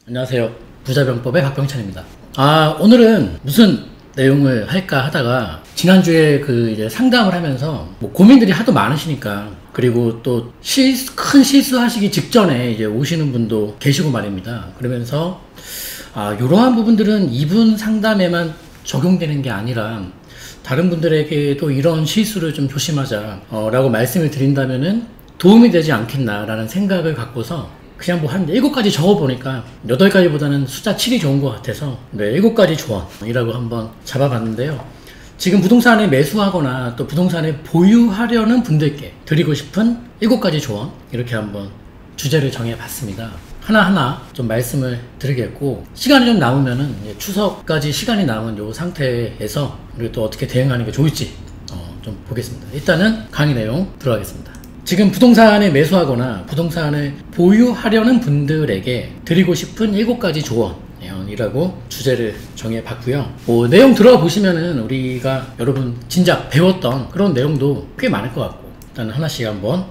안녕하세요. 부자병법의 박병찬입니다. 오늘은 무슨 내용을 할까 하다가 지난주에 이제 상담을 하면서 고민들이 하도 많으시니까, 그리고 또 큰 실수하시기 직전에 이제 오시는 분도 계시고 말입니다. 그러면서 이러한 부분들은 이분 상담에만 적용되는 게 아니라 다른 분들에게도 이런 실수를 좀 조심하자 라고 말씀을 드린다면은 도움이 되지 않겠나 라는 생각을 갖고서 그냥 한 7가지 적어보니까 8가지보다는 숫자 7이 좋은 것 같아서 7가지 조언이라고 한번 잡아봤는데요. 지금 부동산에 매수하거나 또 부동산에 보유하려는 분들께 드리고 싶은 7가지 조언, 이렇게 한번 주제를 정해봤습니다. 하나하나 좀 말씀을 드리겠고, 시간이 좀 남으면은 추석까지 시간이 남은 이 상태에서 우리가 또 어떻게 대응하는 게 좋을지 좀 보겠습니다. 일단은 강의 내용 들어가겠습니다. 지금 부동산에 매수하거나 부동산을 보유하려는 분들에게 드리고 싶은 7가지 조언이라고 주제를 정해봤고요. 내용 들어가 보시면은 우리가 여러분 진작 배웠던 그런 내용도 꽤 많을 것 같고, 일단 하나씩 한번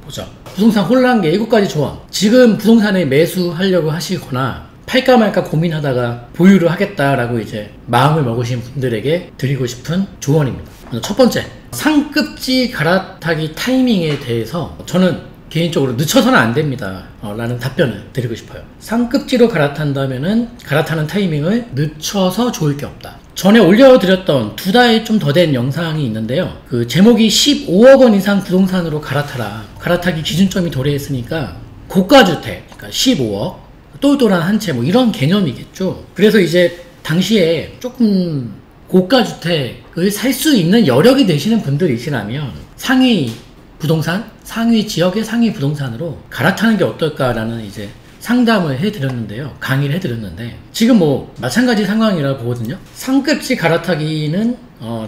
보죠. 부동산 혼란계 7가지 조언. 지금 부동산에 매수하려고 하시거나 팔까 말까 고민하다가 보유를 하겠다라고 이제 마음을 먹으신 분들에게 드리고 싶은 조언입니다. 첫 번째, 상급지 갈아타기 타이밍에 대해서 저는 개인적으로 늦춰서는 안 됩니다 라는 답변을 드리고 싶어요. 상급지로 갈아탄다면은 갈아타는 타이밍을 늦춰서 좋을 게 없다. 전에 올려드렸던 2달 좀 더 된 영상이 있는데요. 그 제목이 15억 원 이상 부동산으로 갈아타라. 갈아타기 기준점이 도래했으니까 고가주택, 그러니까 15억, 똘똘한 한 채, 이런 개념이겠죠. 그래서 이제 당시에 조금 고가주택을 살 수 있는 여력이 되시는 분들이시라면 상위 부동산, 상위 지역의 상위 부동산으로 갈아타는 게 어떨까라는 이제 상담을 해드렸는데요. 강의를 해드렸는데, 지금 마찬가지 상황이라고 보거든요. 상급지 갈아타기는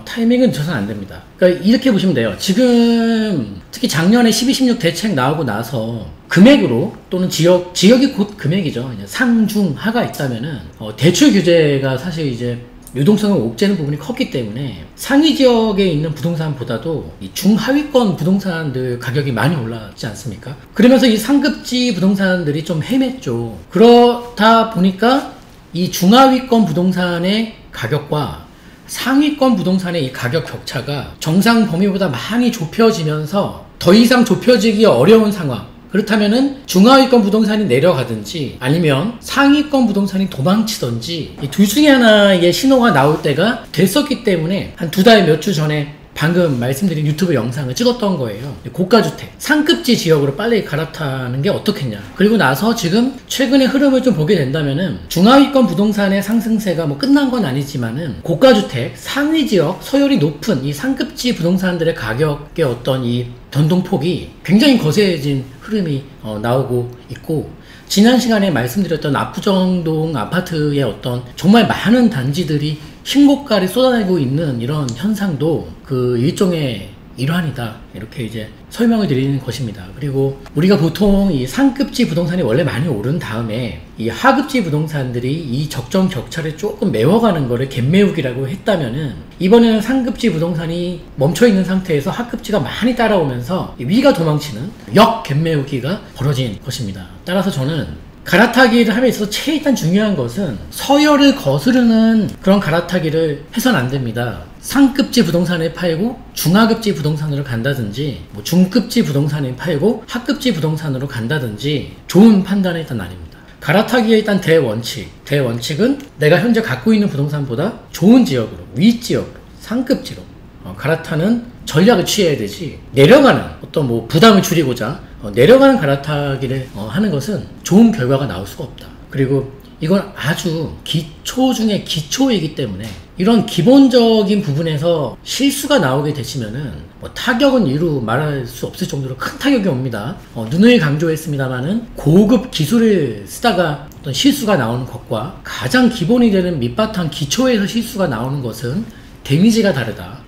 타이밍은 늦춰서는 안 됩니다. 그러니까 이렇게 보시면 돼요. 지금 특히 작년에 12, 16 대책 나오고 나서 금액으로 또는 지역이 곧 금액이죠. 상, 중, 하가 있다면은 대출 규제가 사실 이제 유동성을 옥죄는 부분이 컸기 때문에 상위 지역에 있는 부동산보다도 이 중하위권 부동산들 가격이 많이 올랐지 않습니까? 그러면서 이 상급지 부동산들이 좀 헤맸죠. 그러다 보니까 이 중하위권 부동산의 가격과 상위권 부동산의 이 가격 격차가 정상 범위보다 많이 좁혀지면서 더 이상 좁혀지기 어려운 상황. 그렇다면은 중하위권 부동산이 내려가든지 아니면 상위권 부동산이 도망치든지 이 둘 중에 하나의 신호가 나올 때가 됐었기 때문에 한 2달 몇 주 전에 방금 말씀드린 유튜브 영상을 찍었던 거예요. 고가주택, 상급지 지역으로 빨리 갈아타는 게 어떻겠냐. 그리고 나서 지금 최근의 흐름을 좀 보게 된다면은 중하위권 부동산의 상승세가 끝난 건 아니지만은 고가주택, 상위 지역, 서열이 높은 이 상급지 부동산들의 가격의 어떤 이 변동폭이 굉장히 거세진 흐름이 나오고 있고, 지난 시간에 말씀드렸던 압구정동 아파트의 어떤 정말 많은 단지들이 신고가를 쏟아내고 있는 이런 현상도 그 일종의 일환이다, 이렇게 이제 설명을 드리는 것입니다. 그리고 우리가 보통 이 상급지 부동산이 원래 많이 오른 다음에 이 하급지 부동산들이 이 적정 격차를 조금 메워가는 거를 갭매우기라고 했다면은, 이번에는 상급지 부동산이 멈춰있는 상태에서 하급지가 많이 따라오면서 위가 도망치는 역 갭매우기가 벌어진 것입니다. 따라서 저는 갈아타기를 함에 있어서 일단 중요한 것은 서열을 거스르는 그런 갈아타기를 해서는 안 됩니다. 상급지 부동산에 팔고 중하급지 부동산으로 간다든지, 중급지 부동산에 팔고 하급지 부동산으로 간다든지 좋은 판단이 일단 아닙니다. 갈아타기의 일단 대원칙은 내가 현재 갖고 있는 부동산보다 좋은 지역으로, 윗지역으로, 상급지로 갈아타는 전략을 취해야 되지, 내려가는 어떤 부담을 줄이고자 내려가는 갈아타기를 하는 것은 좋은 결과가 나올 수가 없다. 그리고 이건 아주 기초 중에 기초이기 때문에 이런 기본적인 부분에서 실수가 나오게 되시면은 타격은 이루 말할 수 없을 정도로 큰 타격이 옵니다. 누누이 강조했습니다만은 고급 기술을 쓰다가 어떤 실수가 나오는 것과 가장 기본이 되는 밑바탕 기초에서 실수가 나오는 것은 데미지가 다르다,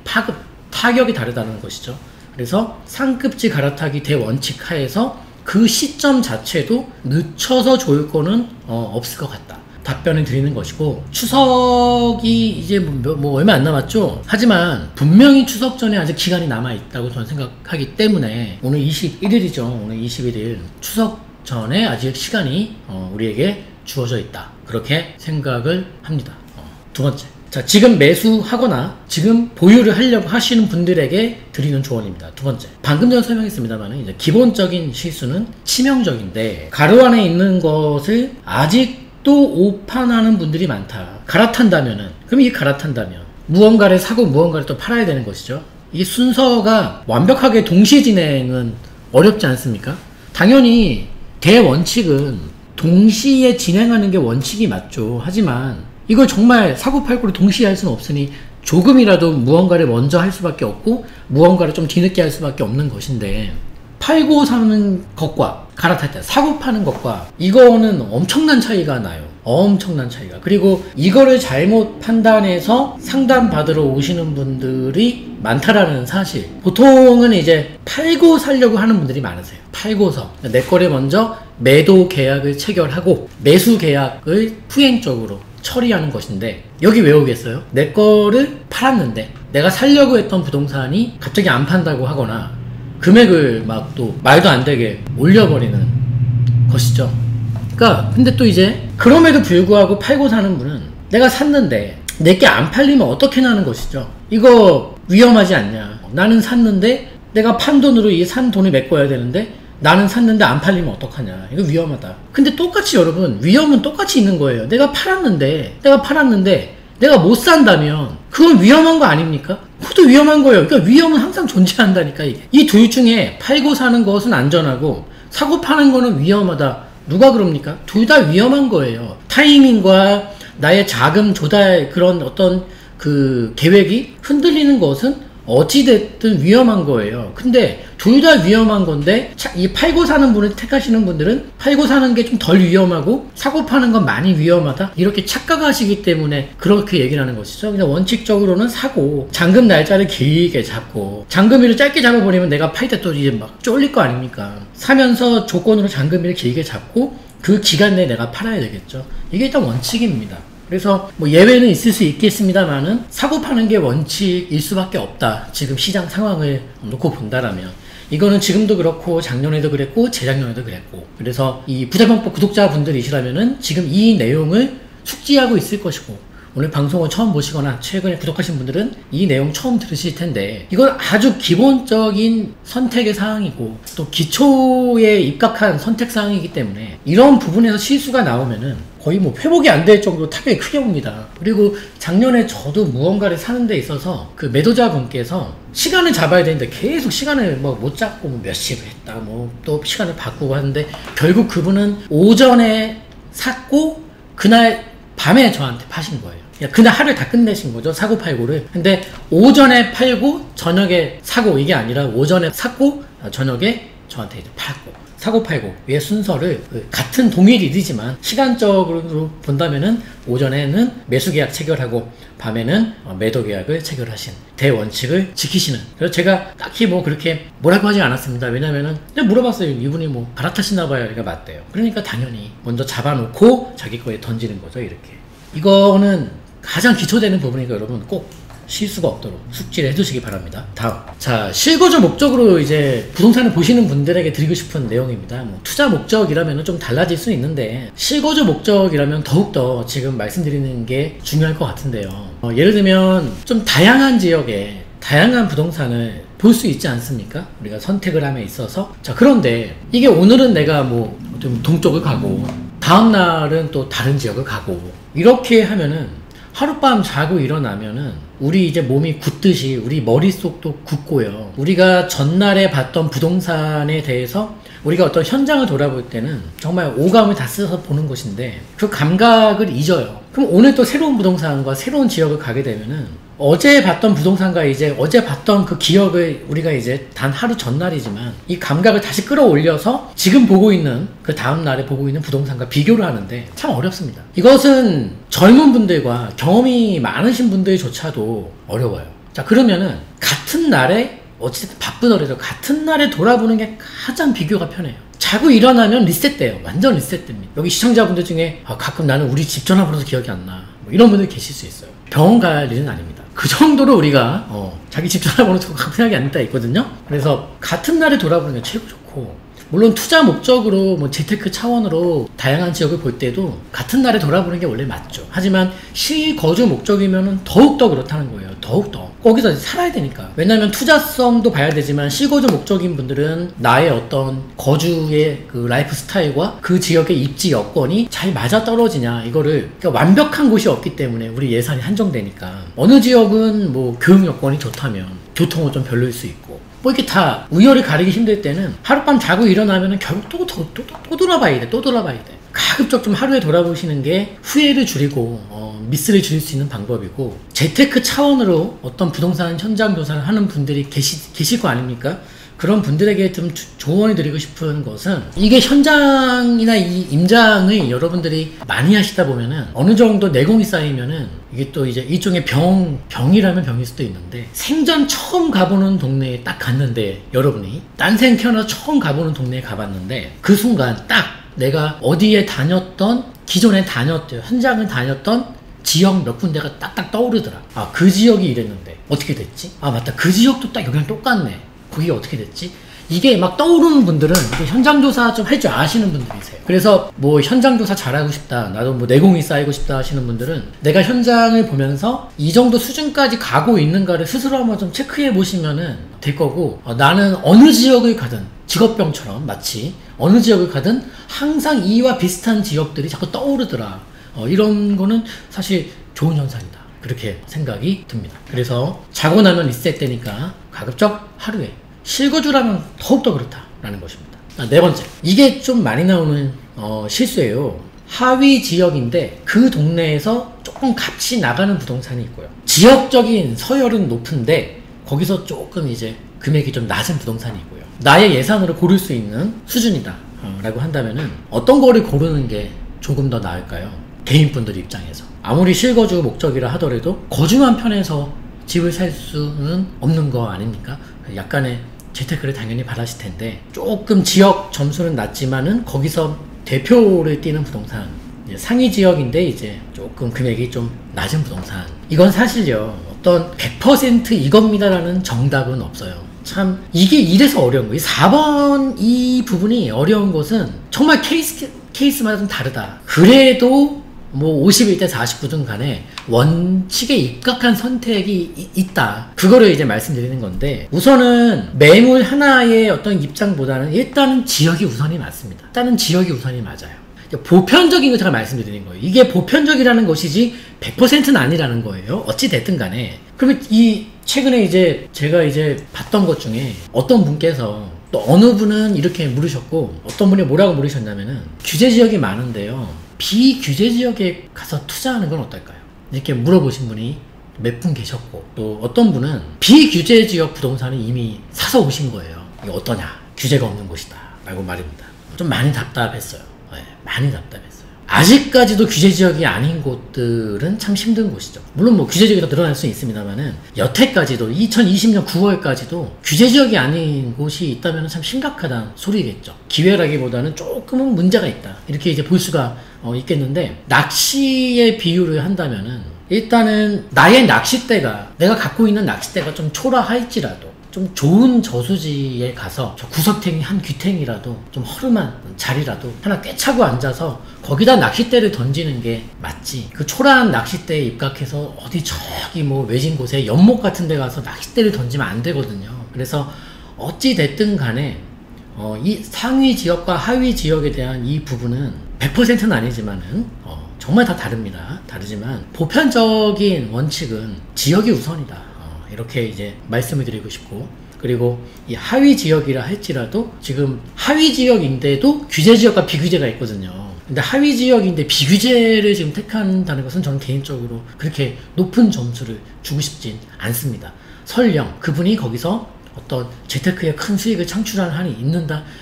타격이 다르다는 것이죠. 그래서 상급지 갈아타기 대원칙 하에서 그 시점 자체도 늦춰서 좋을 거는 없을 것 같다, 답변을 드리는 것이고, 추석이 이제 얼마 안 남았죠. 하지만 분명히 추석 전에 아직 기간이 남아있다고 저는 생각하기 때문에, 오늘 21일이죠. 오늘 21일 추석 전에 아직 시간이 우리에게 주어져 있다. 그렇게 생각을 합니다. 두 번째. 자, 지금 매수하거나 지금 보유를 하려고 하시는 분들에게 드리는 조언입니다. 두 번째. 방금 전에 설명했습니다만 이제 기본적인 실수는 치명적인데 가로 안에 있는 것을 아직도 오판하는 분들이 많다. 갈아탄다면은, 그럼 이 갈아탄다면 무언가를 사고 무언가를 또 팔아야 되는 것이죠. 이 순서가 완벽하게 동시 진행은 어렵지 않습니까? 당연히 대원칙은 동시에 진행하는 게 원칙이 맞죠. 하지만 이걸 정말 사고팔고를 동시에 할 수는 없으니 조금이라도 무언가를 먼저 할 수밖에 없고 무언가를 좀 뒤늦게 할 수밖에 없는 것인데, 팔고 사는 것과 갈아탈 때 사고 파는 것과 이거는 엄청난 차이가 나요. 엄청난 차이가. 그리고 이거를 잘못 판단해서 상담 받으러 오시는 분들이 많다라는 사실. 보통은 이제 팔고 살려고 하는 분들이 많으세요. 팔고서 내 거를 먼저 매도 계약을 체결하고 매수 계약을 후행적으로 처리하는 것인데, 여기 왜 오겠어요? 내 거를 팔았는데 내가 살려고 했던 부동산이 갑자기 안 판다고 하거나 금액을 막 또 말도 안 되게 올려버리는 것이죠. 그러니까 근데 또 이제 그럼에도 불구하고 팔고 사는 분은 내가 샀는데 내게 안 팔리면 어떻게 나는 것이죠. 이거 위험하지 않냐. 나는 샀는데 내가 판 돈으로 이 산 돈을 메꿔야 되는데 나는 샀는데 안 팔리면 어떡하냐. 이거 위험하다. 근데 똑같이 여러분, 위험은 똑같이 있는 거예요. 내가 팔았는데 내가 못 산다면 그건 위험한 거 아닙니까? 그것도 위험한 거예요. 그러니까 위험은 항상 존재한다니까. 이 둘 중에 팔고 사는 것은 안전하고 사고 파는 거는 위험하다. 누가 그럽니까? 둘 다 위험한 거예요. 타이밍과 나의 자금 조달 그런 어떤 그 계획이 흔들리는 것은 어찌됐든 위험한 거예요. 근데 둘 다 위험한 건데 이 팔고 사는 분을 택하시는 분들은 팔고 사는 게 좀 덜 위험하고 사고 파는 건 많이 위험하다, 이렇게 착각하시기 때문에 그렇게 얘기를 하는 것이죠. 그냥 원칙적으로는 사고 잔금 날짜를 길게 잡고, 잔금일을 짧게 잡아버리면 내가 팔 때 또 이제 막 쫄릴 거 아닙니까? 사면서 조건으로 잔금일을 길게 잡고 그 기간 내에 내가 팔아야 되겠죠. 이게 일단 원칙입니다. 그래서 뭐 예외는 있을 수 있겠습니다만은 사고 파는 게 원칙일 수밖에 없다. 지금 시장 상황을 놓고 본다라면. 이거는 지금도 그렇고 작년에도 그랬고 재작년에도 그랬고. 그래서 이 부자병법 구독자분들이시라면은 지금 이 내용을 숙지하고 있을 것이고, 오늘 방송을 처음 보시거나 최근에 구독하신 분들은 이 내용 처음 들으실 텐데, 이건 아주 기본적인 선택의 사항이고 또 기초에 입각한 선택 사항이기 때문에 이런 부분에서 실수가 나오면은 거의 뭐 회복이 안 될 정도로 타격이 크게 옵니다. 그리고 작년에 저도 무언가를 사는 데 있어서 그 매도자분께서 시간을 잡아야 되는데 계속 시간을 뭐 못 잡고 뭐 몇 시에 했다, 뭐 또 시간을 바꾸고 하는데, 결국 그분은 오전에 샀고 그날 밤에 저한테 파신 거예요. 그날 하루에 다 끝내신 거죠. 사고 팔고를. 근데 오전에 팔고 저녁에 사고, 이게 아니라 오전에 샀고 저녁에 저한테 이제 팔고, 사고 팔고 의 순서를 같은 동일이지만 시간적으로 본다면은 오전에는 매수 계약 체결하고 밤에는 매도 계약을 체결하신 대원칙을 지키시는. 그래서 제가 딱히 뭐 그렇게 뭐라고 하지 않았습니다. 왜냐면은 근데 물어봤어요. 이분이 뭐 갈아타시나 봐요. 그러니까 맞대요. 그러니까 당연히 먼저 잡아놓고 자기 거에 던지는 거죠. 이렇게. 이거는 가장 기초되는 부분이니까 여러분 꼭 실수가 없도록 숙지를 해두시기 바랍니다. 다음. 자, 실거주 목적으로 이제 부동산을 보시는 분들에게 드리고 싶은 내용입니다. 뭐 투자 목적이라면 좀 달라질 수 있는데 실거주 목적이라면 더욱더 지금 말씀드리는 게 중요할 것 같은데요. 예를 들면 좀 다양한 지역에 다양한 부동산을 볼 수 있지 않습니까? 우리가 선택을 함에 있어서. 자, 그런데 이게 오늘은 내가 뭐 좀 동쪽을 가고 다음날은 또 다른 지역을 가고 이렇게 하면은 하룻밤 자고 일어나면은 우리 이제 몸이 굳듯이 우리 머릿속도 굳고요. 우리가 전날에 봤던 부동산에 대해서 우리가 어떤 현장을 돌아볼 때는 정말 오감을 다 써서 보는 것인데 그 감각을 잊어요. 그럼 오늘 또 새로운 부동산과 새로운 지역을 가게 되면은 어제 봤던 부동산과 이제 어제 봤던 그 기억을 우리가 이제 단 하루 전날이지만 이 감각을 다시 끌어올려서 지금 보고 있는 그 다음날에 보고 있는 부동산과 비교를 하는데 참 어렵습니다. 이것은 젊은 분들과 경험이 많으신 분들조차도 어려워요. 자, 그러면은 같은 날에 어쨌든 바쁘더라도 같은 날에 돌아보는 게 가장 비교가 편해요. 자고 일어나면 리셋돼요. 완전 리셋됩니다. 여기 시청자분들 중에 가끔 나는 우리 집 전화번호도 기억이 안 나, 뭐 이런 분들 계실 수 있어요. 병원 갈 일은 아닙니다. 그 정도로 우리가 자기 집 전화번호도 가끔 생각이 안 나 있거든요. 그래서 같은 날에 돌아보는 게 최고 좋고, 물론 투자 목적으로 뭐 재테크 차원으로 다양한 지역을 볼 때도 같은 날에 돌아보는 게 원래 맞죠. 하지만 실거주 목적이면은 더욱더 그렇다는 거예요. 더욱더 거기서 살아야 되니까. 왜냐면 투자성도 봐야 되지만 실거주 목적인 분들은 나의 어떤 거주의 그 라이프 스타일과 그 지역의 입지 여건이 잘 맞아 떨어지냐, 이거를 그러니까 완벽한 곳이 없기 때문에 우리 예산이 한정되니까. 어느 지역은 뭐 교육 여건이 좋다면 교통은 좀 별로일 수 있고, 뭐 이렇게 다 우열을 가리기 힘들 때는 하룻밤 자고 일어나면은 결국 또 돌아봐야 돼. 또 돌아봐야 돼. 가급적 좀 하루에 돌아보시는 게 후회를 줄이고 미스를 줄일 수 있는 방법이고, 재테크 차원으로 어떤 부동산 현장 조사를 하는 분들이 계실 거 아닙니까? 그런 분들에게 좀 조언해 드리고 싶은 것은, 이게 현장이나 이 임장을 여러분들이 많이 하시다 보면은 어느 정도 내공이 쌓이면은 이게 또 이제 일종의 병이라면 병일 수도 있는데, 생전 처음 가보는 동네에 딱 갔는데, 여러분이 딴생 태어나서 처음 가보는 동네에 가봤는데 그 순간 딱 내가 어디에 다녔던, 기존에 다녔던, 현장을 다녔던 지역 몇 군데가 딱딱 떠오르더라. 아, 그 지역이 이랬는데 어떻게 됐지? 아, 맞다, 그 지역도 딱 여기랑 똑같네. 거기 어떻게 됐지? 이게 막 떠오르는 분들은 이게 현장조사 좀 할 줄 아시는 분들이세요. 그래서 뭐 현장조사 잘하고 싶다, 나도 뭐 내공이 쌓이고 싶다 하시는 분들은 내가 현장을 보면서 이 정도 수준까지 가고 있는가를 스스로 한번 좀 체크해 보시면은 될 거고, 나는 어느 지역을 가든 직업병처럼 마치 어느 지역을 가든 항상 이와 비슷한 지역들이 자꾸 떠오르더라. 이런 거는 사실 좋은 현상이다, 그렇게 생각이 듭니다. 그래서 자고 나면 리셋되니까 가급적 하루에 실거주라면 더욱더 그렇다라는 것입니다. 네 번째, 이게 좀 많이 나오는 실수예요. 하위 지역인데 그 동네에서 조금 값이 나가는 부동산이 있고요. 지역적인 서열은 높은데 거기서 조금 이제 금액이 좀 낮은 부동산이 있고요. 나의 예산으로 고를 수 있는 수준이다 라고 한다면은 어떤 거를 고르는 게 조금 더 나을까요? 개인분들 입장에서 아무리 실거주 목적이라 하더라도 거주한 편에서 집을 살 수는 없는 거 아닙니까? 약간의 재테크를 당연히 바라실 텐데, 조금 지역 점수는 낮지만은 거기서 대표를 띄는 부동산, 상위 지역인데 이제 조금 금액이 좀 낮은 부동산, 이건 사실요 어떤 100% 이겁니다라는 정답은 없어요. 참 이게 이래서 어려운 거예요. 4번 이 부분이 어려운 것은 정말 케이스마다 좀 다르다. 그래도 뭐 51대 49등 간에 원칙에 입각한 선택이 있다, 그거를 이제 말씀드리는 건데, 우선은 매물 하나의 어떤 입장보다는 일단은 지역이 우선이 맞습니다. 일단은 지역이 우선이 맞아요. 보편적인 거 제가 말씀드리는 거예요. 이게 보편적이라는 것이지 100%는 아니라는 거예요. 어찌 됐든 간에. 그러면 최근에 이제 제가 이제 봤던 것 중에 어떤 분께서, 또 어느 분은 이렇게 물으셨고 어떤 분이 뭐라고 물으셨냐면은, 규제 지역이 많은데요, 비규제 지역에 가서 투자하는 건 어떨까요? 이렇게 물어보신 분이 몇 분 계셨고, 또 어떤 분은 비규제 지역 부동산을 이미 사서 오신 거예요. 이게 어떠냐? 규제가 없는 곳이다 라고 말입니다. 좀 많이 답답했어요. 네, 많이 답답했어요. 아직까지도 규제 지역이 아닌 곳들은 참 힘든 곳이죠. 물론 뭐 규제 지역이 더 늘어날 수는 있습니다만은, 여태까지도 2020년 9월까지도 규제 지역이 아닌 곳이 있다면 참 심각하다는 소리겠죠. 기회라기보다는 조금은 문제가 있다, 이렇게 이제 볼 수가 있겠는데, 낚시의 비유를 한다면은, 일단은 나의 낚싯대가, 내가 갖고 있는 낚싯대가 좀 초라할지라도 좀 좋은 저수지에 가서 저 구석탱이 한 귀탱이라도, 좀 허름한 자리라도 하나 꿰차고 앉아서 거기다 낚싯대를 던지는 게 맞지, 그 초라한 낚싯대에 입각해서 어디 저기 뭐 외진 곳에 연못 같은 데 가서 낚싯대를 던지면 안 되거든요. 그래서 어찌 됐든 간에 이 상위 지역과 하위 지역에 대한 이 부분은 100%는 아니지만은 정말 다 다릅니다. 다르지만 보편적인 원칙은 지역이 우선이다, 이렇게 이제 말씀을 드리고 싶고, 그리고 이 하위 지역이라 할지라도 지금 하위 지역인데도 규제 지역과 비규제가 있거든요. 근데 하위 지역인데 비규제를 지금 택한다는 것은 저는 개인적으로 그렇게 높은 점수를 주고 싶진 않습니다. 설령 그분이 거기서 어떤 재테크에 큰 수익을 창출하는 한이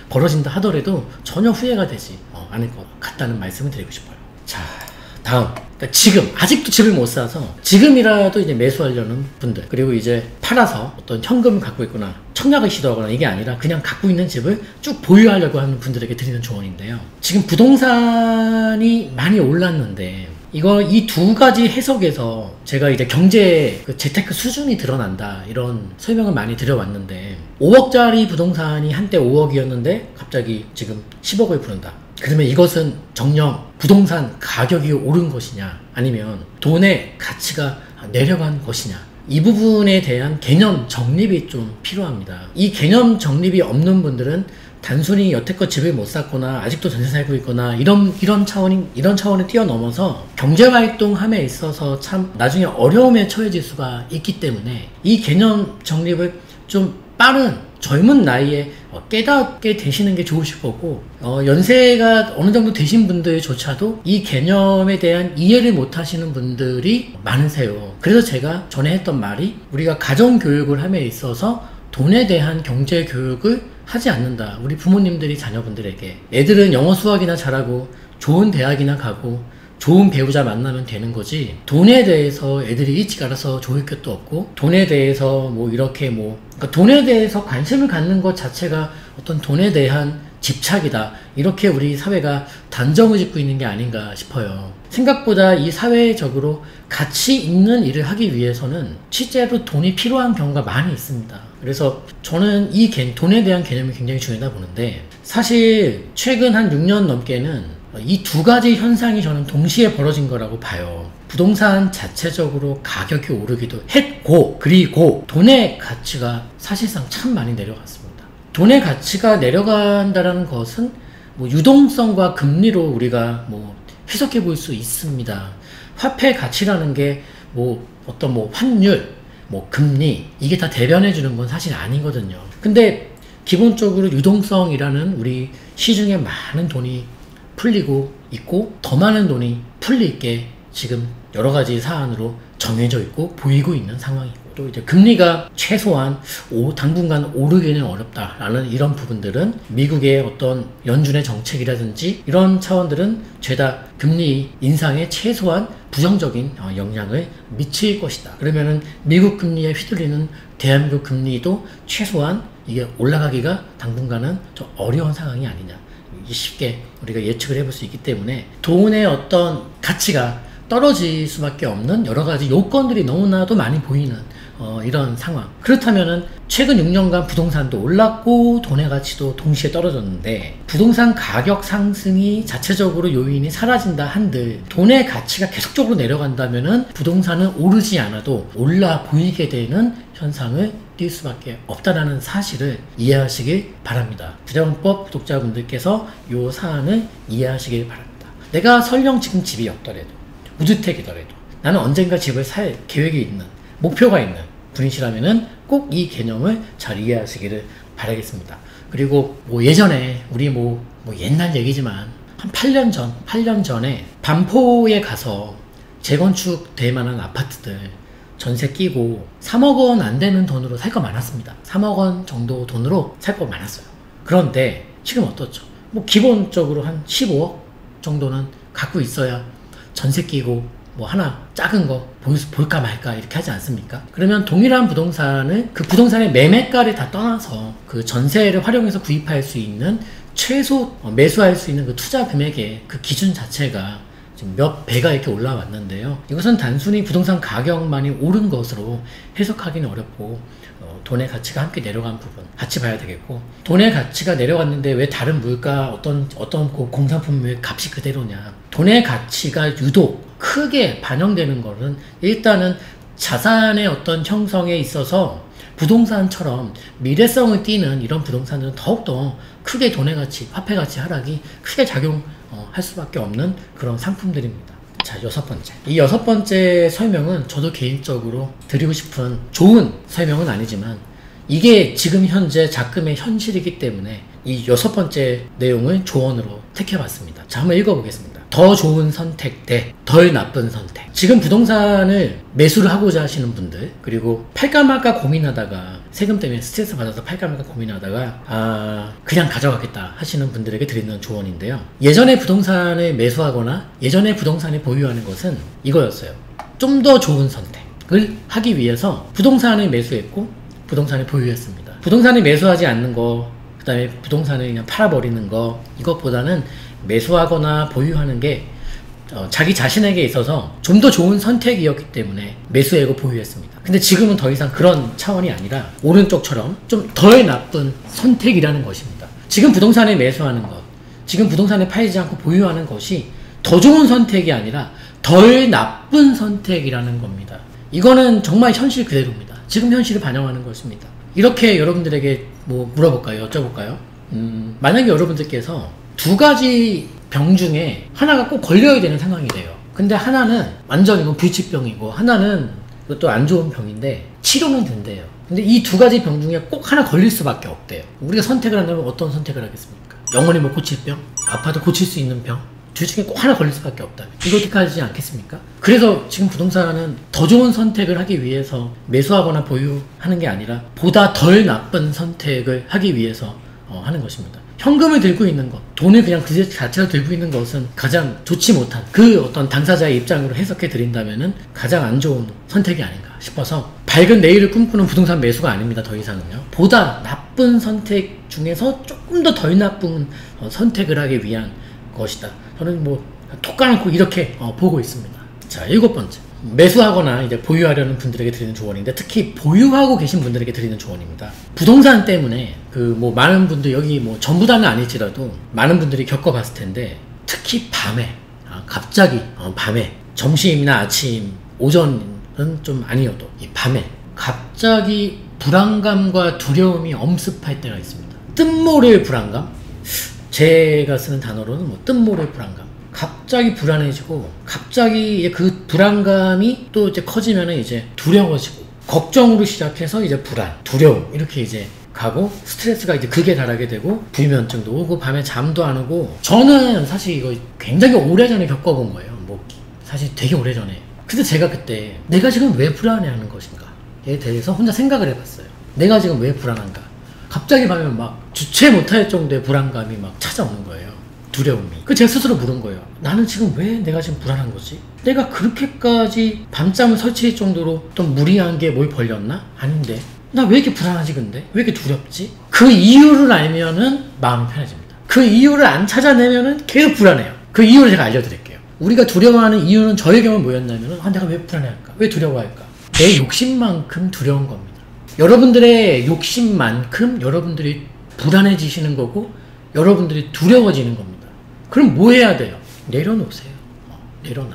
벌어진다 하더라도 전혀 후회가 되지 않을 것 같다는 말씀을 드리고 싶어요. 자, 다음, 그러니까 지금 아직도 집을 못 사서 지금이라도 이제 매수하려는 분들, 그리고 이제 팔아서 어떤 현금을 갖고 있거나 청약을 시도하거나 이게 아니라 그냥 갖고 있는 집을 쭉 보유하려고 하는 분들에게 드리는 조언인데요. 지금 부동산이 많이 올랐는데 이 두 가지 해석에서 제가 이제 경제 그 재테크 수준이 드러난다 이런 설명을 많이 드려왔는데 5억짜리 부동산이 한때 5억이었는데 갑자기 지금 10억을 부른다. 그러면 이것은 정녕 부동산 가격이 오른 것이냐 아니면 돈의 가치가 내려간 것이냐, 이 부분에 대한 개념 정립이 좀 필요합니다. 이 개념 정립이 없는 분들은 단순히 여태껏 집을 못 샀거나 아직도 전세 살고 있거나 이런 차원을 뛰어넘어서 경제활동함에 있어서 참 나중에 어려움에 처해질 수가 있기 때문에 이 개념 정립을 좀 빠른 젊은 나이에 깨닫게 되시는 게 좋으실 거고, 연세가 어느 정도 되신 분들조차도 이 개념에 대한 이해를 못 하시는 분들이 많으세요. 그래서 제가 전에 했던 말이, 우리가 가정교육을 함에 있어서 돈에 대한 경제교육을 하지 않는다. 우리 부모님들이 자녀분들에게 애들은 영어 수학이나 잘하고 좋은 대학이나 가고 좋은 배우자 만나면 되는 거지, 돈에 대해서 애들이 일찍 알아서 좋을 것도 없고, 돈에 대해서 그러니까 돈에 대해서 관심을 갖는 것 자체가 어떤 돈에 대한 집착이다, 이렇게 우리 사회가 단정을 짓고 있는 게 아닌가 싶어요. 생각보다 이 사회적으로 가치 있는 일을 하기 위해서는 실제로 돈이 필요한 경우가 많이 있습니다. 그래서 저는 돈에 대한 개념이 굉장히 중요하다 보는데, 사실 최근 한 6년 넘게는 이 두 가지 현상이 저는 동시에 벌어진 거라고 봐요. 부동산 자체적으로 가격이 오르기도 했고, 그리고 돈의 가치가 사실상 참 많이 내려갔습니다. 돈의 가치가 내려간다는 것은 유동성과 금리로 우리가 해석해 볼 수 있습니다. 화폐 가치라는 게 환율, 금리, 이게 다 대변해 주는 건 사실 아니거든요. 근데 기본적으로 유동성이라는 우리 시중에 많은 돈이 풀리고 있고, 더 많은 돈이 풀릴 게 지금 여러 가지 사안으로 정해져 있고 보이고 있는 상황이고, 또 이제 금리가 최소한 당분간 오르기는 어렵다라는 이런 부분들은 미국의 어떤 연준의 정책이라든지 이런 차원들은 죄다 금리 인상에 최소한 부정적인 영향을 미칠 것이다. 그러면은 미국 금리에 휘둘리는 대한민국 금리도 최소한 이게 올라가기가 당분간은 좀 어려운 상황이 아니냐, 쉽게 우리가 예측을 해볼 수 있기 때문에 돈의 어떤 가치가 떨어질 수밖에 없는 여러 가지 요건들이 너무나도 많이 보이는 이런 상황. 그렇다면은 최근 6년간 부동산도 올랐고 돈의 가치도 동시에 떨어졌는데, 부동산 가격 상승이 자체적으로 요인이 사라진다 한들 돈의 가치가 계속적으로 내려간다면은 부동산은 오르지 않아도 올라 보이게 되는 현상을 띌 수밖에 없다라는 사실을 이해하시길 바랍니다. 부자본법 구독자분들께서 이 사안을 이해하시길 바랍니다. 내가 설령 지금 집이 없더라도, 무주택이더라도 나는 언젠가 집을 살 계획이 있는, 목표가 있는 분이시라면은 꼭 이 개념을 잘 이해하시기를 바라겠습니다. 그리고 예전에 우리 옛날 얘기지만 한 8년 전에 반포에 가서 재건축될 만한 아파트들 전세 끼고 3억 원 안 되는 돈으로 살 거 많았습니다. 3억 원 정도 돈으로 살 거 많았어요. 그런데 지금 어떻죠? 기본적으로 한 15억 정도는 갖고 있어야 전세 끼고 하나 작은 거 볼까 말까 이렇게 하지 않습니까? 그러면 동일한 부동산을, 그 부동산의 매매가를 다 떠나서 그 전세를 활용해서 구입할 수 있는 최소 매수할 수 있는 그 투자 금액의 그 기준 자체가 지금 몇 배가 이렇게 올라왔는데요. 이것은 단순히 부동산 가격만이 오른 것으로 해석하기는 어렵고, 돈의 가치가 함께 내려간 부분 같이 봐야 되겠고, 돈의 가치가 내려갔는데 왜 다른 물가 어떤 공산품의 값이 그대로냐, 돈의 가치가 유독 크게 반영되는 거는 일단은 자산의 어떤 형성에 있어서 부동산처럼 미래성을 띠는 이런 부동산들은 더욱더 크게 돈의 가치, 화폐 가치 하락이 크게 작용할 수밖에 없는 그런 상품들입니다. 자, 6번째. 이 6번째 설명은 저도 개인적으로 드리고 싶은 좋은 설명은 아니지만 이게 지금 현재 작금의 현실이기 때문에 이 6번째 내용을 조언으로 택해봤습니다. 자, 한번 읽어보겠습니다. 더 좋은 선택 대 덜 나쁜 선택. 지금 부동산을 매수를 하고자 하시는 분들, 그리고 팔까 말까 고민하다가 세금 때문에 스트레스 받아서 팔까 말까 고민하다가 그냥 가져가겠다 하시는 분들에게 드리는 조언인데요. 예전에 부동산을 매수하거나 예전에 부동산을 보유하는 것은 이거였어요. 좀 더 좋은 선택을 하기 위해서 부동산을 매수했고 부동산을 보유했습니다. 부동산을 매수하지 않는 거, 그 다음에 부동산을 그냥 팔아버리는 거, 이것보다는 매수하거나 보유하는 게 자기 자신에게 있어서 좀 더 좋은 선택이었기 때문에 매수하고 보유했습니다. 근데 지금은 더 이상 그런 차원이 아니라 오른쪽처럼 좀 덜 나쁜 선택이라는 것입니다. 지금 부동산에 매수하는 것, 지금 부동산에 팔지 않고 보유하는 것이 더 좋은 선택이 아니라 덜 나쁜 선택이라는 겁니다. 이거는 정말 현실 그대로입니다. 지금 현실을 반영하는 것입니다. 이렇게 여러분들에게 뭐 물어볼까요? 여쭤볼까요? 만약에 여러분들께서 두 가지 병 중에 하나가 꼭 걸려야 되는 상황이 돼요. 근데 하나는 완전 이건 불치병이고 하나는 또 안 좋은 병인데 치료는 된대요. 근데 이 두 가지 병 중에 꼭 하나 걸릴 수밖에 없대요. 우리가 선택을 한다면 어떤 선택을 하겠습니까? 영원히 뭐 고칠 병? 아파도 고칠 수 있는 병? 둘 중에 꼭 하나 걸릴 수밖에 없다. 이거 하지 않겠습니까? 그래서 지금 부동산은 더 좋은 선택을 하기 위해서 매수하거나 보유하는 게 아니라 보다 덜 나쁜 선택을 하기 위해서 하는 것입니다. 현금을 들고 있는 것, 돈을 그냥 그 자체로 들고 있는 것은 가장 좋지 못한 그 어떤 당사자의 입장으로 해석해 드린다면은 가장 안 좋은 선택이 아닌가 싶어서 밝은 내일을 꿈꾸는 부동산 매수가 아닙니다. 더 이상은요. 보다 나쁜 선택 중에서 조금 더 덜 나쁜 선택을 하기 위한 것이다. 저는 뭐 톡 까놓고 이렇게 보고 있습니다. 자, 7번째. 매수하거나 이제 보유하려는 분들에게 드리는 조언인데 특히 보유하고 계신 분들에게 드리는 조언입니다. 부동산 때문에 그 뭐 많은 분들 여기 뭐 전부 다는 아닐지라도 많은 분들이 겪어봤을 텐데 특히 밤에 갑자기 밤에 점심이나 아침 오전은 좀 아니어도 이 밤에 갑자기 불안감과 두려움이 엄습할 때가 있습니다. 뜬모를 불안감? 제가 쓰는 단어로는 뭐 뜬모를 불안감. 갑자기 불안해지고 갑자기 그 불안감이 또 이제 커지면은 이제 두려워지고 걱정으로 시작해서 이제 불안, 두려움 이렇게 이제 가고 스트레스가 이제 극에 달하게 되고 불면증도 오고 밤에 잠도 안 오고 저는 사실 이거 굉장히 오래전에 겪어본 거예요. 뭐 사실 되게 오래전에. 근데 제가 그때 내가 지금 왜 불안해하는 것인가에 대해서 혼자 생각을 해봤어요. 내가 지금 왜 불안한가? 갑자기 밤에 막 주체 못할 정도의 불안감이 막 찾아오는 거예요. 두려움이. 그 제가 스스로 물은 거예요. 나는 지금 왜 내가 지금 불안한 거지? 내가 그렇게까지 밤잠을 설칠 정도로 좀 무리한 게 뭘 벌렸나? 아닌데. 나 왜 이렇게 불안하지 근데? 왜 이렇게 두렵지? 그 이유를 알면은 마음이 편해집니다. 그 이유를 안 찾아내면은 계속 불안해요. 그 이유를 제가 알려드릴게요. 우리가 두려워하는 이유는 저의 경우 뭐였냐면은 내가 왜 불안해할까? 왜 두려워할까? 내 욕심만큼 두려운 겁니다. 여러분들의 욕심만큼 여러분들이 불안해지시는 거고 여러분들이 두려워지는 겁니다. 그럼 뭐 해야 돼요? 내려놓으세요. 내려놔.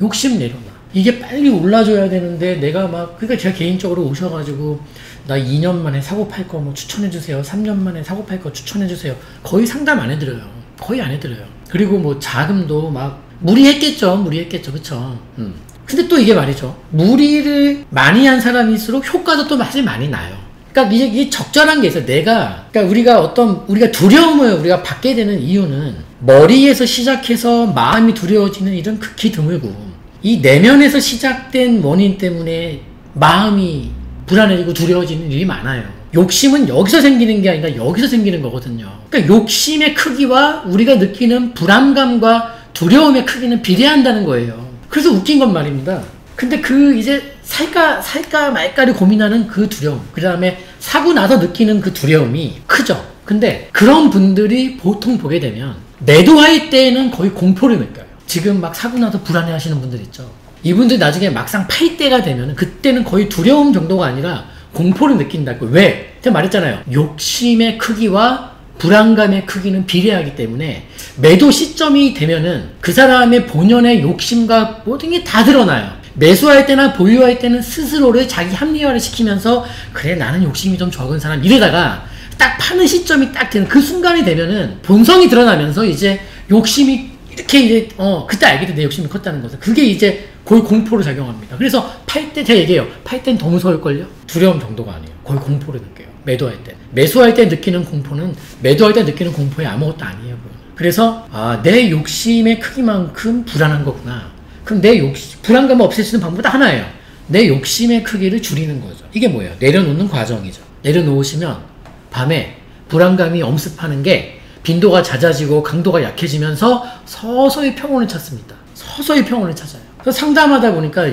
욕심 내려놔. 이게 빨리 올라줘야 되는데 내가 막 그러니까 제가 개인적으로 오셔가지고 나 2년 만에 사고 팔 거 뭐 추천해주세요. 3년 만에 사고 팔 거 추천해주세요. 거의 상담 안 해드려요. 거의 안 해드려요. 그리고 뭐 자금도 막 무리했겠죠. 그쵸? 근데 또 이게 말이죠. 무리를 많이 한 사람일수록 효과도 또 사실 많이 나요. 그러니까 이게 적절한 게 있어요. 그러니까 우리가 두려움을 우리가 받게 되는 이유는 머리에서 시작해서 마음이 두려워지는 일은 극히 드물고 이 내면에서 시작된 원인 때문에 마음이 불안해지고 두려워지는 일이 많아요. 욕심은 여기서 생기는 게 아니라 여기서 생기는 거거든요. 그러니까 욕심의 크기와 우리가 느끼는 불안감과 두려움의 크기는 비례한다는 거예요. 그래서 웃긴 건 말입니다. 근데 이제 살까 말까를 고민하는 그 두려움, 그 다음에 사고 나서 느끼는 그 두려움이 크죠. 근데 그런 분들이 보통 보게 되면 매도할 때는 거의 공포를 느껴요. 지금 막 사고 나서 불안해 하시는 분들 있죠. 이분들 나중에 막상 팔 때가 되면 그때는 거의 두려움 정도가 아니라 공포를 느낀다고. 왜? 제가 말했잖아요. 욕심의 크기와 불안감의 크기는 비례하기 때문에 매도 시점이 되면은 그 사람의 본연의 욕심과 모든 게 다 드러나요. 매수할 때나 보유할 때는 스스로를 자기 합리화를 시키면서 그래 나는 욕심이 좀 적은 사람 이러다가 딱 파는 시점이 딱 되는 그 순간이 되면은 본성이 드러나면서 이제 욕심이 이렇게 이제 그때 알게 돼 내 욕심이 컸다는 것을. 그게 이제 거의 공포로 작용합니다. 그래서 팔 때 제가 얘기해요. 팔 땐 더 무서울걸요? 두려움 정도가 아니에요. 거의 공포를 느껴요. 매도할 때. 매수할 때 느끼는 공포는 매도할 때 느끼는 공포에 아무것도 아니에요. 그래서 내 욕심의 크기만큼 불안한 거구나. 그럼 내 불안감을 없앨 수 있는 방법은 하나예요. 내 욕심의 크기를 줄이는 거죠. 이게 뭐예요? 내려놓는 과정이죠. 내려놓으시면 밤에 불안감이 엄습하는 게 빈도가 잦아지고 강도가 약해지면서 서서히 평온을 찾습니다. 서서히 평온을 찾아요. 그래서 상담하다 보니까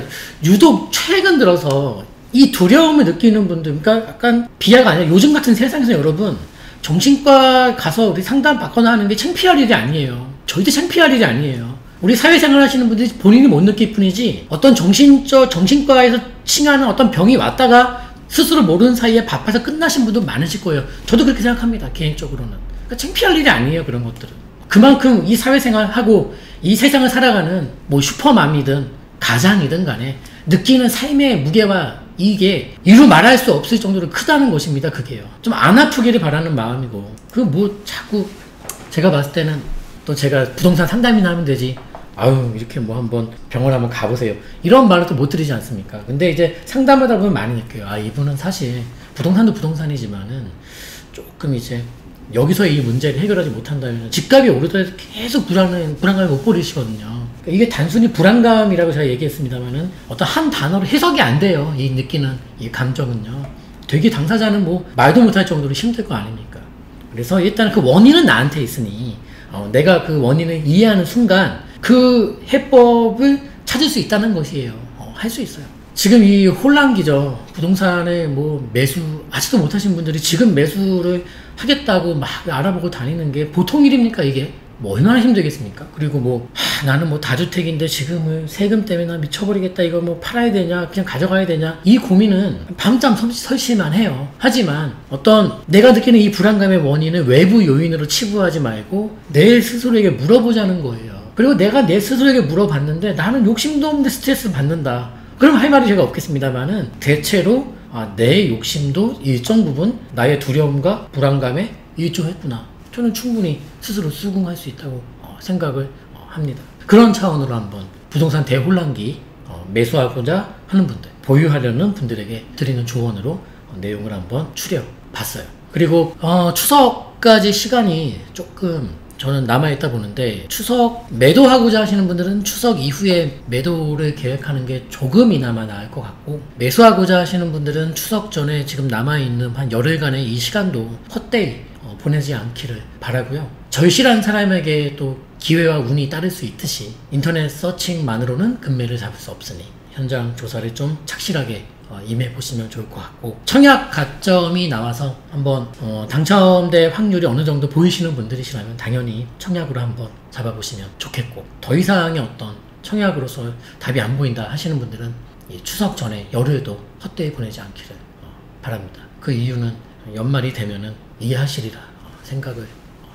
유독 최근 들어서 이 두려움을 느끼는 분들, 그러니까 약간 비하가 아니라 요즘 같은 세상에서 여러분 정신과 가서 우리 상담 받거나 하는 게 창피할 일이 아니에요. 절대 창피할 일이 아니에요. 우리 사회생활 하시는 분들이 본인이 못 느낄 뿐이지 어떤 정신과에서 칭하는 어떤 병이 왔다가 스스로 모르는 사이에 바빠서 끝나신 분도 많으실 거예요. 저도 그렇게 생각합니다. 개인적으로는. 그러니까 창피할 일이 아니에요. 그런 것들은. 그만큼 이 사회생활하고 이 세상을 살아가는 뭐 슈퍼맘이든 가장이든 간에 느끼는 삶의 무게와 이게 이루 말할 수 없을 정도로 크다는 것입니다. 그게요. 좀 안 아프기를 바라는 마음이고 그 뭐 자꾸 제가 봤을 때는 또 제가 부동산 상담이나 하면 되지 아유 이렇게 뭐 한번 병원 한번 가보세요 이런 말을 또 못 드리지 않습니까? 근데 이제 상담하다 보면 많이 느껴요. 아 이분은 사실 부동산도 부동산이지만은 조금 이제 여기서 이 문제를 해결하지 못한다면 집값이 오르더라도 계속 불안감을 못 버리시거든요. 그러니까 이게 단순히 불안감이라고 제가 얘기했습니다만은 어떤 한 단어로 해석이 안 돼요. 이 느끼는 이 감정은요. 되게 당사자는 뭐 말도 못할 정도로 힘들 거 아닙니까? 그래서 일단 그 원인은 나한테 있으니 내가 그 원인을 이해하는 순간 그 해법을 찾을 수 있다는 것이에요. 할 수 있어요. 지금 이 혼란기죠. 부동산에 뭐 매수 아직도 못하신 분들이 지금 매수를 하겠다고 막 알아보고 다니는 게 보통 일입니까 이게? 뭐 얼마나 힘들겠습니까? 그리고 뭐 나는 뭐 다주택인데 지금은 세금 때문에 나 미쳐버리겠다 이거 뭐 팔아야 되냐 그냥 가져가야 되냐 이 고민은 밤잠 설치만 해요. 하지만 어떤 내가 느끼는 이 불안감의 원인을 외부 요인으로 치부하지 말고 내 스스로에게 물어보자는 거예요. 그리고 내가 내 스스로에게 물어봤는데 나는 욕심도 없는데 스트레스 받는다. 그럼 할 말이 제가 없겠습니다만은 대체로 내 욕심도 일정 부분 나의 두려움과 불안감에 일조했구나. 저는 충분히 스스로 수긍할 수 있다고 생각을 합니다. 그런 차원으로 한번 부동산 대혼란기 매수하고자 하는 분들, 보유하려는 분들에게 드리는 조언으로 내용을 한번 추려봤어요. 그리고 추석까지 시간이 조금 저는 남아있다 보는데 추석 매도하고자 하시는 분들은 추석 이후에 매도를 계획하는 게 조금이나마 나을 것 같고 매수하고자 하시는 분들은 추석 전에 지금 남아있는 한 열흘간의 이 시간도 헛되이 보내지 않기를 바라고요. 절실한 사람에게 또 기회와 운이 따를 수 있듯이 인터넷 서칭만으로는 금매를 잡을 수 없으니 현장 조사를 좀 착실하게 임해보시면 좋을 것 같고 청약 가점이 나와서 한번 당첨될 확률이 어느 정도 보이시는 분들이시라면 당연히 청약으로 한번 잡아보시면 좋겠고 더 이상의 어떤 청약으로서 답이 안 보인다 하시는 분들은 이 추석 전에 열흘도 헛되이 보내지 않기를 바랍니다. 그 이유는 연말이 되면은 이해하시리라 생각을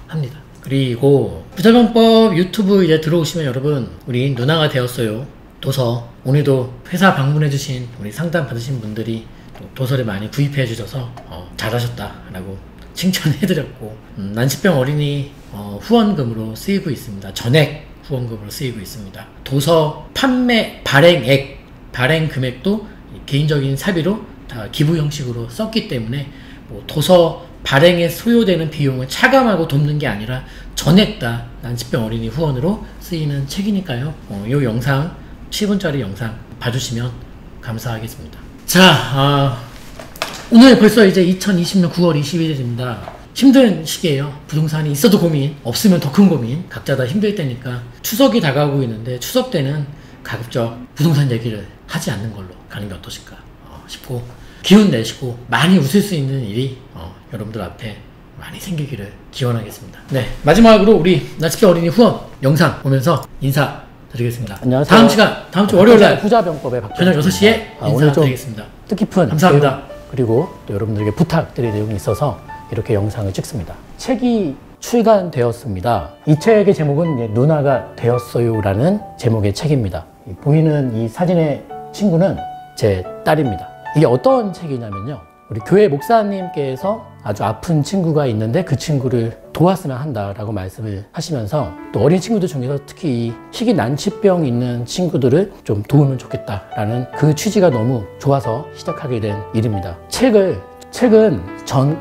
합니다. 그리고 부자병법 유튜브 이제 들어오시면 여러분 우리 누나가 되었어요 도서 오늘도 회사 방문해주신 우리 상담 받으신 분들이 도서를 많이 구입해 주셔서 잘하셨다 라고 칭찬해드렸고 난치병 어린이 후원금으로 쓰이고 있습니다. 전액 후원금으로 쓰이고 있습니다. 도서 판매 발행 금액도 개인적인 사비로 다 기부 형식으로 썼기 때문에 뭐 도서 발행에 소요되는 비용을 차감하고 돕는 게 아니라 전액 다 난치병 어린이 후원으로 쓰이는 책이니까요. 이 영상 7분짜리 영상 봐주시면 감사하겠습니다. 자, 오늘 벌써 이제 2020년 9월 21일입니다. 힘든 시기예요. 부동산이 있어도 고민, 없으면 더 큰 고민. 각자 다 힘들 때니까 추석이 다가오고 있는데 추석 때는 가급적 부동산 얘기를 하지 않는 걸로 가는 게 어떠실까 싶고 기운 내시고 많이 웃을 수 있는 일이 여러분들 앞에 많이 생기기를 기원하겠습니다. 네, 마지막으로 우리 난치병 어린이 후원 영상 보면서 인사드리겠습니다. 안녕하세요. 다음 주 월요일날 부자병법의 저녁 6시에 인사드리겠습니다. 뜻깊은 감사합니다. 그리고 또 여러분들에게 부탁드릴 내용이 있어서 이렇게 영상을 찍습니다. 책이 출간되었습니다. 이 책의 제목은 누나가 되었어요 라는 제목의 책입니다. 보이는 이 사진의 친구는 제 딸입니다. 이게 어떤 책이냐면요, 우리 교회 목사님께서 아주 아픈 친구가 있는데 그 친구를 도왔으면 한다라고 말씀을 하시면서 또 어린 친구들 중에서 특히 이 희귀 난치병 있는 친구들을 좀 도우면 좋겠다라는 그 취지가 너무 좋아서 시작하게 된 일입니다. 책은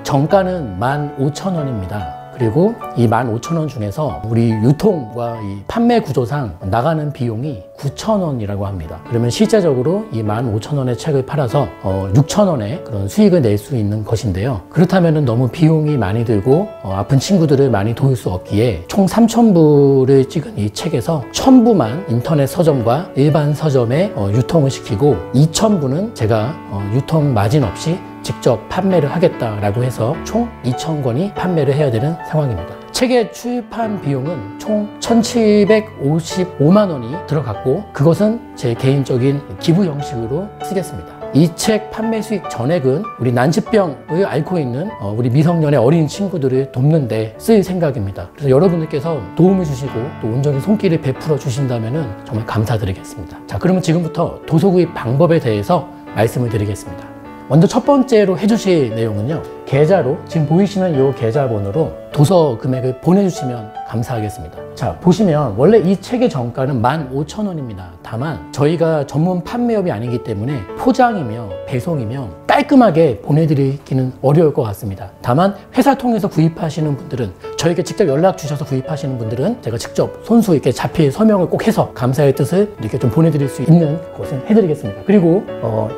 정가는 15,000원입니다. 그리고 이 15,000원 중에서 우리 유통과 이 판매 구조상 나가는 비용이 9,000원이라고 합니다. 그러면 실제적으로 이 15,000원의 책을 팔아서 6,000원의 그런 수익을 낼 수 있는 것인데요. 그렇다면 너무 비용이 많이 들고 아픈 친구들을 많이 도울 수 없기에 총 3,000부를 찍은 이 책에서 1,000부만 인터넷 서점과 일반 서점에 유통을 시키고 2,000부는 제가 유통 마진 없이 직접 판매를 하겠다라고 해서 총 2,000권이 판매를 해야 되는 상황입니다. 책의 출판 비용은 총 1,755만 원이 들어갔고 그것은 제 개인적인 기부 형식으로 쓰겠습니다. 이 책 판매 수익 전액은 우리 난치병을 앓고 있는 우리 미성년의 어린 친구들을 돕는 데 쓸 생각입니다. 그래서 여러분들께서 도움을 주시고 또 온전히 손길을 베풀어 주신다면 정말 감사드리겠습니다. 자, 그러면 지금부터 도서 구입 방법에 대해서 말씀을 드리겠습니다. 먼저 첫 번째로 해주실 내용은요, 계좌로 지금 보이시는 이 계좌번호로 도서 금액을 보내주시면 감사하겠습니다. 자, 보시면 원래 이 책의 정가는 15,000원입니다. 다만 저희가 전문 판매업이 아니기 때문에 포장이며 배송이며 깔끔하게 보내드리기는 어려울 것 같습니다. 다만 회사 통해서 구입하시는 분들은, 저에게 직접 연락 주셔서 구입하시는 분들은 제가 직접 손수 이렇게 자필 서명을 꼭 해서 감사의 뜻을 이렇게 좀 보내드릴 수 있는 것은 해드리겠습니다. 그리고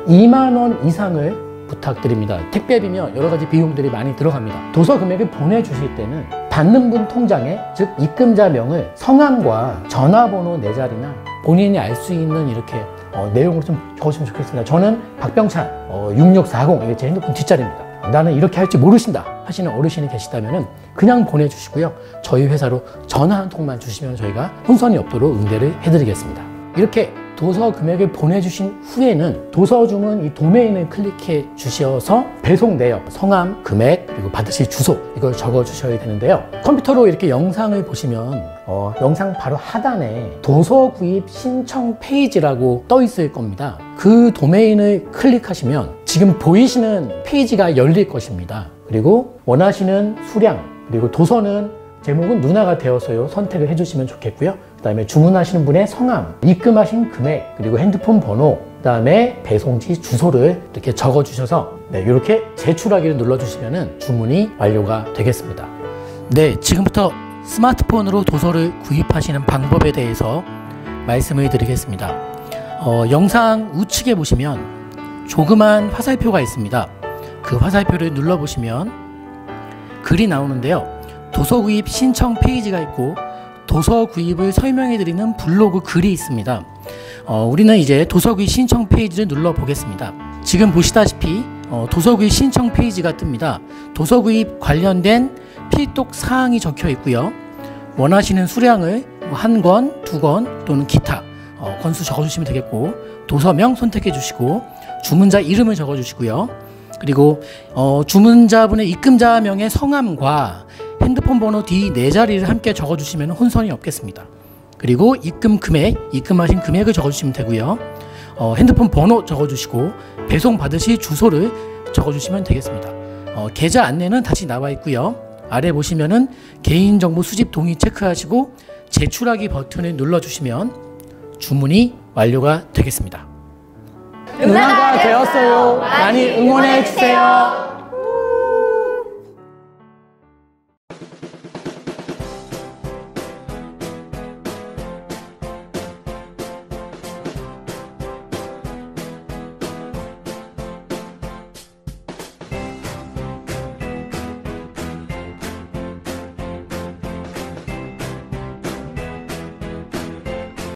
2만 원 이상을 부탁드립니다. 택배비며 여러 가지 비용들이 많이 들어갑니다. 도서 금액을 보내주실 때는 받는 분 통장에, 즉 입금자명을 성함과 전화번호 4자리나 본인이 알 수 있는 이렇게 내용으로 좀 적으시면 좋겠습니다. 저는 박병찬 6640, 이게 제 핸드폰 뒷자리입니다. 나는 이렇게 할 줄 모르신다 하시는 어르신이 계시다면 그냥 보내주시고요, 저희 회사로 전화 한 통만 주시면 저희가 혼선이 없도록 응대를 해드리겠습니다. 이렇게 도서 금액을 보내주신 후에는 도서 주문 이 도메인을 클릭해 주셔서 배송 내역, 성함, 금액, 그리고 받으실 주소, 이걸 적어 주셔야 되는데요. 컴퓨터로 이렇게 영상을 보시면 영상 바로 하단에 도서 구입 신청 페이지라고 떠 있을 겁니다. 그 도메인을 클릭하시면 지금 보이시는 페이지가 열릴 것입니다. 그리고 원하시는 수량, 그리고 도서는 제목은 누나가 되었어요 선택을 해주시면 좋겠고요. 그 다음에 주문하시는 분의 성함, 입금하신 금액, 그리고 핸드폰 번호, 그 다음에 배송지 주소를 이렇게 적어 주셔서 이렇게 제출하기를 눌러주시면 주문이 완료가 되겠습니다. 네, 지금부터 스마트폰으로 도서를 구입하시는 방법에 대해서 말씀을 드리겠습니다. 영상 우측에 보시면 조그만 화살표가 있습니다. 그 화살표를 눌러보시면 글이 나오는데요. 도서 구입 신청 페이지가 있고 도서 구입을 설명해 드리는 블로그 글이 있습니다. 우리는 이제 도서 구입 신청 페이지를 눌러 보겠습니다. 지금 보시다시피 도서 구입 신청 페이지가 뜹니다. 도서 구입 관련된 필독 사항이 적혀 있고요. 원하시는 수량을 1권, 2권 또는 기타 권수 적어 주시면 되겠고, 도서명 선택해 주시고 주문자 이름을 적어 주시고요. 그리고 주문자분의 입금자명의 성함과 핸드폰 번호 뒤 4자리를 함께 적어주시면 혼선이 없겠습니다. 그리고 입금 금액, 입금하신 금액을 적어주시면 되고요. 핸드폰 번호 적어주시고 배송 받으실 주소를 적어주시면 되겠습니다. 계좌 안내는 다시 나와 있고요. 아래 보시면은 개인정보 수집 동의 체크하시고 제출하기 버튼을 눌러주시면 주문이 완료가 되겠습니다. 누나가 되었어요. 많이 응원해 주세요.